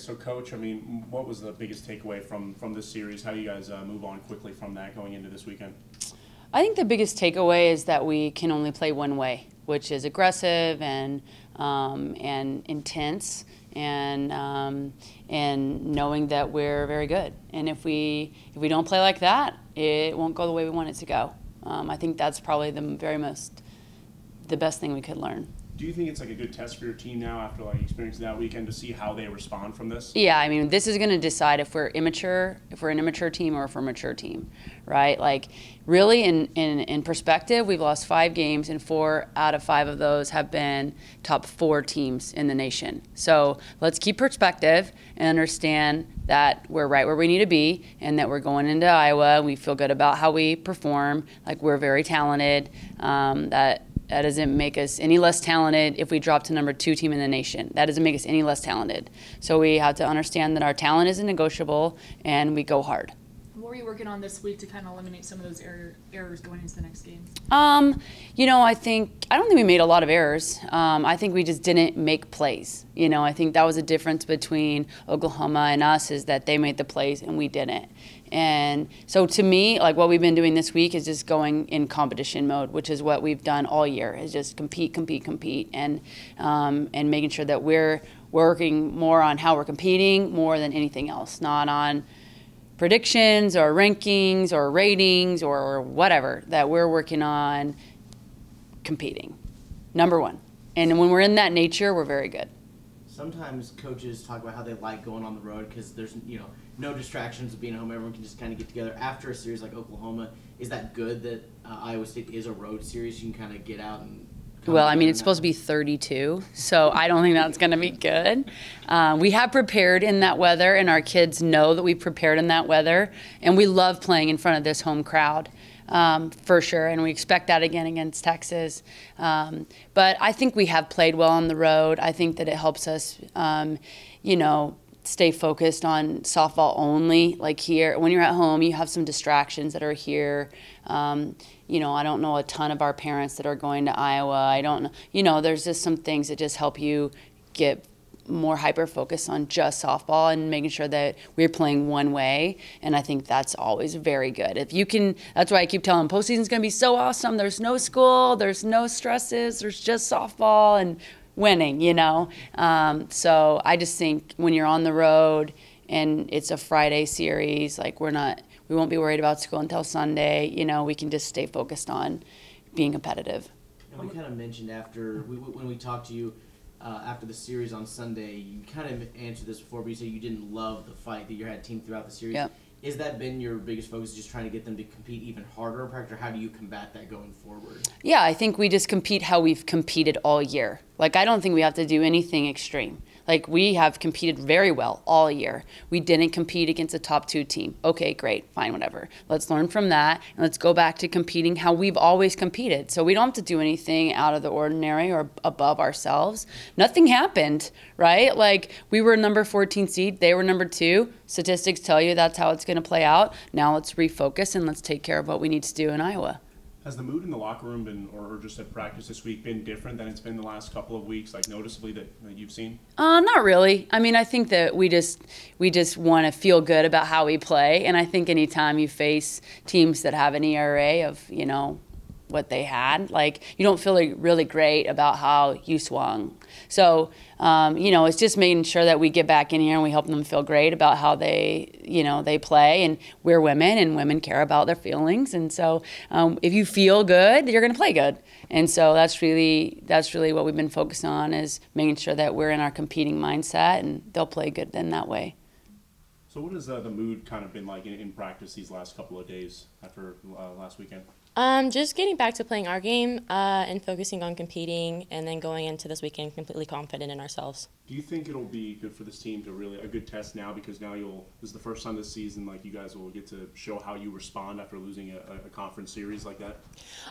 guess so. Coach, I mean, what was the biggest takeaway from this series? How do you guys move on quickly from that going into this weekend? I think the biggest takeaway is that we can only play one way, which is aggressive and intense, and knowing that we're very good. And if we don't play like that, it won't go the way we want it to go. I think that's probably the best thing we could learn. Do you think it's like a good test for your team now after like experiencing that weekend to see how they respond from this? Yeah, I mean, this is going to decide if we're an immature team or if we're a mature team, right? Like, really, in perspective, we've lost 5 games, and 4 out of 5 of those have been top 4 teams in the nation. So let's keep perspective and understand that we're right where we need to be, and that we're going into Iowa. We feel good about how we perform. Like, we're very talented. That doesn't make us any less talented if we drop to number 2 team in the nation. That doesn't make us any less talented. So we have to understand that our talent isn't negotiable, and we go hard. What were you working on this week to kind of eliminate some of those errors going into the next game? You know, I don't think we made a lot of errors. I think we just didn't make plays. You know, I think that was a difference between Oklahoma and us, is that they made the plays and we didn't. And so to me, like, what we've been doing this week is just going in competition mode, which is what we've done all year, is just compete, and making sure that we're working more on how we're competing more than anything else, not on predictions or rankings or ratings or whatever, that we're working on competing. Number one. And when we're in that nature, we're very good. Sometimes coaches talk about how they like going on the road because there's, no distractions of being home. Everyone can just kind of get together. After a series like Oklahoma, is that good that Iowa State is a road series? You can kind of get out and well, I mean, it's supposed to be 32, so I don't think that's going to be good. We have prepared in that weather, and our kids know that we prepared in that weather, and we love playing in front of this home crowd, for sure, and we expect that again against Texas. But I think we have played well on the road. I think that it helps us, stay focused on softball only. Like, here, when you're at home, you have some distractions that are here. I don't know a ton of our parents that are going to Iowa. I don't know. There's just some things that just help you get more hyper-focused on just softball and making sure that we're playing one way. And I think that's always very good. If you can, that's why I keep telling them, postseason's going to be so awesome. There's no school, there's no stresses, there's just softball and winning, So I just think when you're on the road and it's a Friday series, like, we won't be worried about school until Sunday. We can just stay focused on being competitive. And we kind of mentioned when we talked to you after the series on Sunday, you kind of answered this before, but you said you didn't love the fight that you had team throughout the series. Yep. Has that been your biggest focus, just trying to get them to compete even harder in practice, or how do you combat that going forward? Yeah, I think we just compete how we've competed all year. Like, I don't think we have to do anything extreme. Like, we have competed very well all year. We didn't compete against a top 2 team. Okay, great, fine, whatever. Let's learn from that, and let's go back to competing how we've always competed. So we don't have to do anything out of the ordinary or above ourselves. Nothing happened, right? Like, we were number 14 seed, they were number 2. Statistics tell you that's how it's going to play out. Now let's refocus and let's take care of what we need to do in Iowa. Has the mood in the locker room been, or just at practice this week, been different than it's been the last couple of weeks, like noticeably that you've seen? Not really. I mean, I think that we just want to feel good about how we play, and I think anytime you face teams that have an ERA of, what they had, like, you don't feel really great about how you swung. So, it's just making sure that we get back in here and we help them feel great about how they play. And we're women, and women care about their feelings. And so, if you feel good, you're going to play good. And so that's really what we've been focused on, is making sure that we're in our competing mindset, and they'll play good in that way. So what has the mood kind of been like in practice these last couple of days after last weekend? Just getting back to playing our game and focusing on competing, and then going into this weekend completely confident in ourselves. Do you think it'll be good for this team to really, a good test now, because now this is the first time this season, like, you guys will get to show how you respond after losing a conference series like that?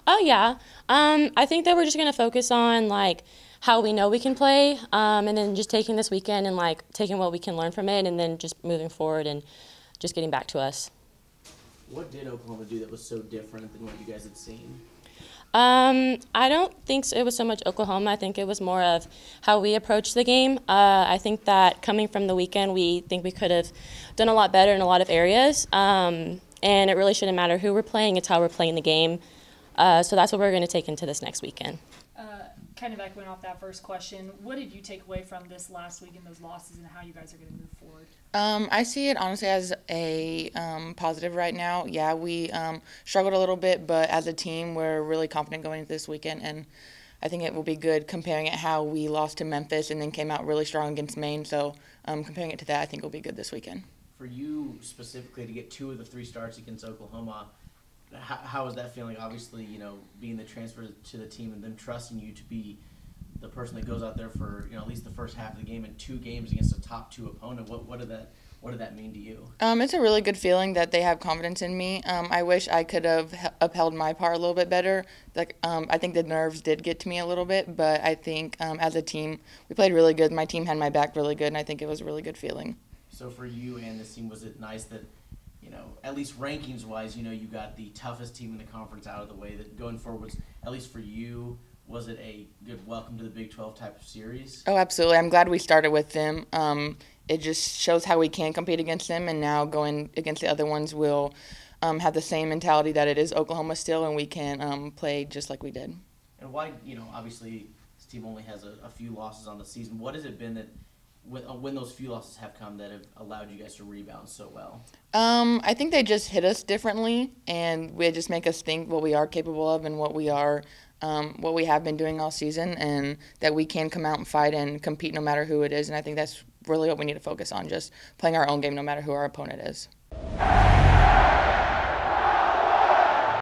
Oh, yeah. I think that we're just going to focus on, like, how we know we can play, and then just taking this weekend and, like, taking what we can learn from it, and then just moving forward and just getting back to us. What did Oklahoma do that was so different than what you guys had seen? I don't think so. It was so much Oklahoma. I think it was more of how we approached the game. I think that coming from the weekend, we think we could have done a lot better in a lot of areas. And it really shouldn't matter who we're playing. It's how we're playing the game. So that's what we're going to take into this next weekend. Kind of echoing off that first question, what did you take away from this last week and those losses and how you guys are going to move forward? I see it honestly as a positive right now. Yeah, we struggled a little bit, but as a team, we're really confident going into this weekend, and I think it will be good comparing it how we lost to Memphis and then came out really strong against Maine. So comparing it to that, I think will be good this weekend. For you specifically to get 2 of the 3 starts against Oklahoma, how is that feeling? Obviously, being the transfer to the team and them trusting you to be the person that goes out there for at least the first half of the game in 2 games against a top 2 opponent. What did that mean to you? It's a really good feeling that they have confidence in me. I wish I could have upheld my part a little bit better. I think the nerves did get to me a little bit, but I think as a team, we played really good. My team had my back really good, and I think it was a really good feeling. So for you and this team, was it nice that, at least rankings-wise, you got the toughest team in the conference out of the way, that going forward was, at least for you, was it a good welcome to the Big 12 type of series? Oh, absolutely. I'm glad we started with them. It just shows how we can compete against them, and now going against the other ones will have the same mentality that it is Oklahoma still, and we can play just like we did. And why, obviously this team only has a few losses on the season. What has it been that, when those few losses have come, that have allowed you guys to rebound so well? I think they just hit us differently, and they just make us think what we are capable of and what we have been doing all season, and that we can come out and fight and compete no matter who it is. And I think that's really what we need to focus on, just playing our own game no matter who our opponent is.